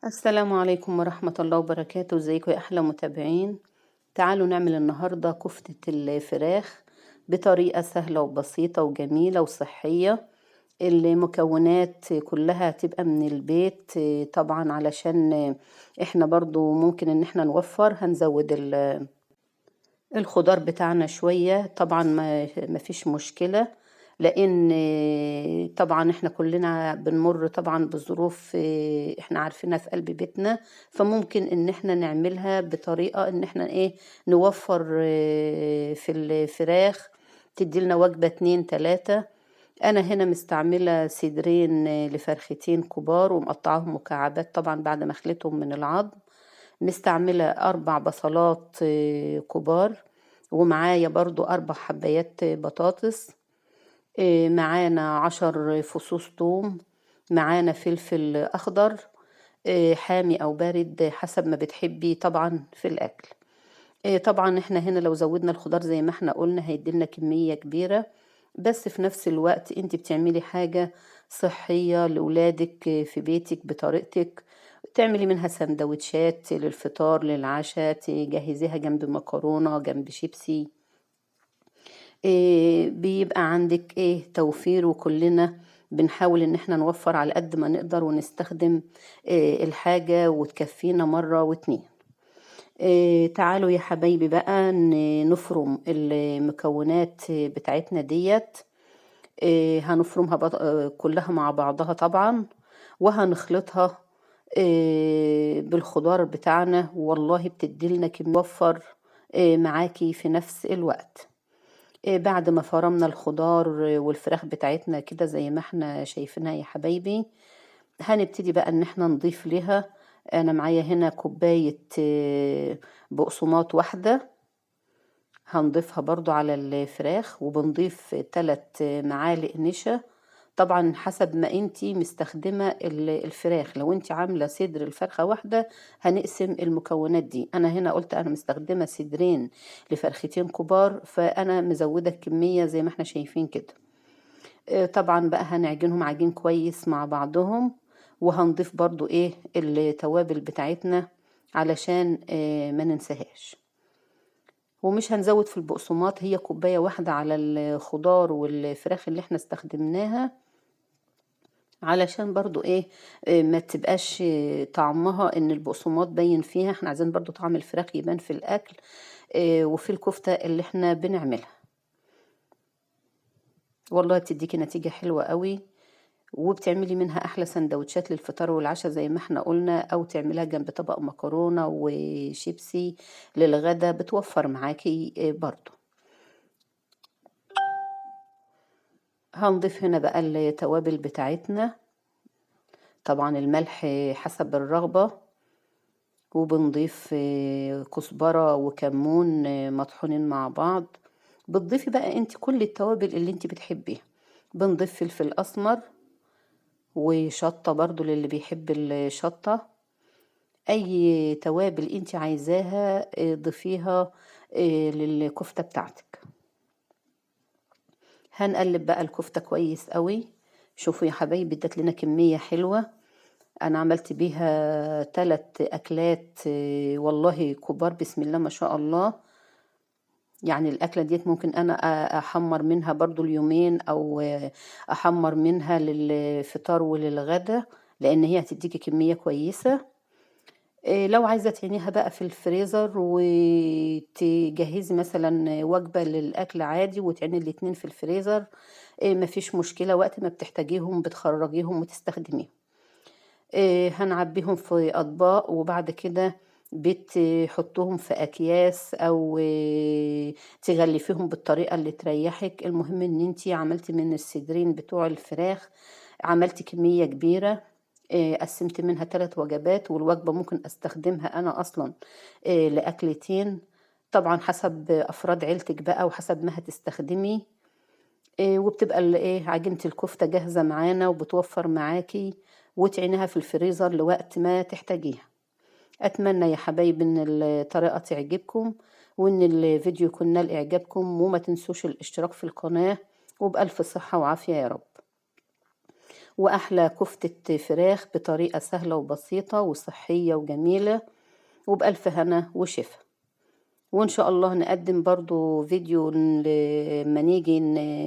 السلام عليكم ورحمة الله وبركاته. ازيكم يا أحلى متابعين؟ تعالوا نعمل النهاردة كفتة الفراخ بطريقة سهلة وبسيطة وجميلة وصحية. المكونات كلها تبقى من البيت، طبعا علشان احنا برضو ممكن ان احنا نوفر، هنزود الخضار بتاعنا شوية، طبعا ما فيش مشكلة. لان طبعا احنا كلنا بنمر طبعا بظروف احنا عارفينها في قلب بيتنا، فممكن ان احنا نعملها بطريقة ان احنا نوفر في الفراخ، تدي لنا وجبة 2 3. انا هنا مستعملة صدرين لفرختين كبار ومقطعاهم مكعبات طبعا بعد ما خليتهم من العظم. مستعملة 4 بصلات كبار، ومعايا برضو 4 حبايات بطاطس. معانا 10 فصوص توم. معانا فلفل أخضر حامي أو بارد حسب ما بتحبي طبعا في الأكل. طبعا احنا هنا لو زودنا الخضار زي ما احنا قلنا هيديلنا كمية كبيرة، بس في نفس الوقت انت بتعملي حاجة صحية لولادك في بيتك بطريقتك. تعملي منها سندوتشات للفطار للعشاء، تجهزيها جنب مكرونة جنب شيبسي. بيبقى عندك توفير، وكلنا بنحاول ان احنا نوفر على قد ما نقدر ونستخدم الحاجة وتكفينا مرة واتنين. تعالوا يا حبايبي بقى نفرم المكونات بتاعتنا ديت. هنفرمها كلها مع بعضها طبعا، وهنخلطها بالخضار بتاعنا، والله بتديلنا كمية موفر معاكي في نفس الوقت. بعد ما فرمنا الخضار والفراخ بتاعتنا كده زي ما احنا شايفينها يا حبايبي، هنبتدي بقى ان احنا نضيف لها. انا معايا هنا كوباية بقسماط واحدة، هنضيفها برضو على الفراخ، وبنضيف 3 معالق نشا. طبعا حسب ما انتي مستخدمة الفراخ، لو انتي عاملة صدر الفرخة واحدة هنقسم المكونات دي. انا هنا قلت انا مستخدمة صدرين لفرختين كبار، فانا مزودة الكمية زي ما احنا شايفين كده. طبعا بقى هنعجنهم عجين كويس مع بعضهم، وهنضيف برضو التوابل بتاعتنا علشان ما ننساهاش. ومش هنزود في البقسماط، هي كوباية واحدة على الخضار والفراخ اللي احنا استخدمناها، علشان برضو ما تبقاش طعمها ان البقسماط باين فيها. احنا عايزين برضو طعم الفراخ يبان في الاكل وفي الكفتة اللي احنا بنعملها. والله بتديكي نتيجة حلوة قوي، وبتعملي منها احلى سندوتشات للفطار والعشاء زي ما احنا قلنا، او تعملها جنب طبق مكرونة وشيبسي للغدا، بتوفر معاكي برضو. هنضيف هنا بقى التوابل بتاعتنا، طبعا الملح حسب الرغبة، وبنضيف كزبرة وكمون مطحونين مع بعض. بتضيفي بقى انت كل التوابل اللي انت بتحبيها. بنضيف فلفل اسمر وشطة برضو للي بيحب الشطة. اي توابل انت عايزاها ضيفيها للكفتة بتاعتك. هنقلب بقى الكفتة كويس قوي. شوفوا يا حبايبي ادت لنا كمية حلوة. انا عملت بيها 3 اكلات والله كبار، بسم الله ما شاء الله. يعني الاكلة ديت ممكن انا احمر منها برضو اليومين، او احمر منها للفطار وللغدا، لان هي هتديكي كمية كويسة. لو عايزة تعينيها بقى في الفريزر وتجهزي مثلا وجبة للأكل عادي وتعيني الاتنين في الفريزر، مفيش مشكلة، وقت ما بتحتاجيهم بتخرجيهم وتستخدميهم. هنعبيهم في أطباق، وبعد كده بتحطوهم في أكياس أو تغلفيهم بالطريقة اللي تريحك. المهم ان انتي عملتي من الصدرين بتوع الفراخ، عملتي كمية كبيرة، قسمت منها 3 وجبات، والوجبة ممكن استخدمها انا اصلا لأكلتين، طبعا حسب افراد عيلتك بقى وحسب ما هتستخدمي. وبتبقى عجينة الكفتة جاهزة معانا وبتوفر معاكي، وتعينها في الفريزر لوقت ما تحتاجيها. اتمنى يا حبايبي ان الطريقة تعجبكم، وان الفيديو يكون نال اعجابكم، وما تنسوش الاشتراك في القناة، وبألف صحة وعافية يا رب. وأحلى كفتة فراخ بطريقة سهلة وبسيطة وصحية وجميلة، وبألف هنا وشفا. وإن شاء الله نقدم برضو فيديو لما نيجي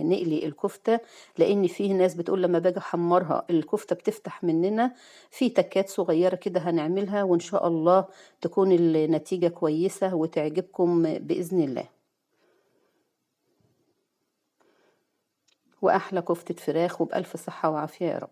نقلي الكفتة، لأن فيه ناس بتقول لما باجي أحمرها الكفتة بتفتح مننا، في تكات صغيرة كده هنعملها، وإن شاء الله تكون النتيجة كويسة وتعجبكم بإذن الله. وأحلى كفتة فراخ وبألف صحة وعافية يا رب.